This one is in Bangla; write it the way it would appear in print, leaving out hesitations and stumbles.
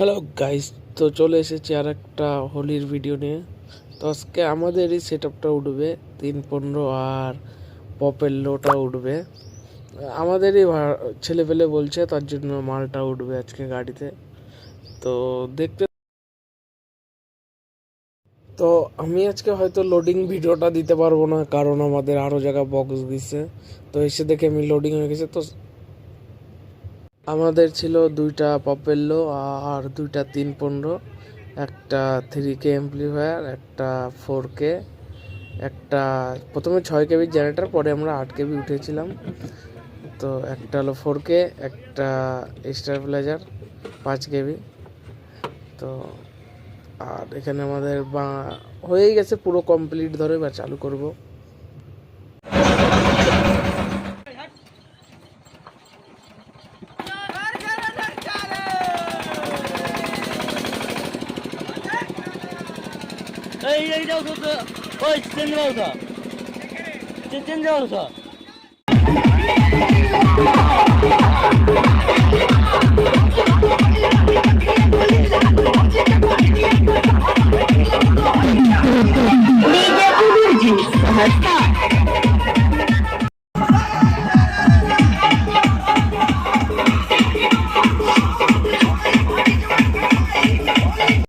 হ্যালো গাইস, তো চলে এসেছি আর একটা হোলির ভিডিও নিয়ে। তো আজকে আমাদের এই সেট আপটা উঠবে 3.15 আর পপের লোটা উঠবে আমাদেরই ছেলেপেলে বলছে, তার জন্য মালটা উঠবে আজকে গাড়িতে। তো দেখতে তো আমি আজকে হয়তো লোডিং ভিডিওটা দিতে পারবো না, কারণ আমাদের আরও জায়গা বক্স দিচ্ছে। তো এসে দেখে আমি লোডিং হয়ে গেছে। তো আমাদের ছিল দুইটা পপেল্লো আর দুইটা 3.15, একটা 3K অ্যাম্পলিফায়ার, একটা 4K, একটা প্রথমে 6 KB জেনারেটর, পরে আমরা 8 KB উঠেছিলাম। তো একটা হলো 4K, একটা স্টেবিলাইজার 5 KB। তো আর এখানে আমাদের হয়েই গেছে পুরো কমপ্লিট, ধরে বা চালু করব। এইটা তো ওই চেঞ্জ যাওয়া চেঞ্জ যাওয়া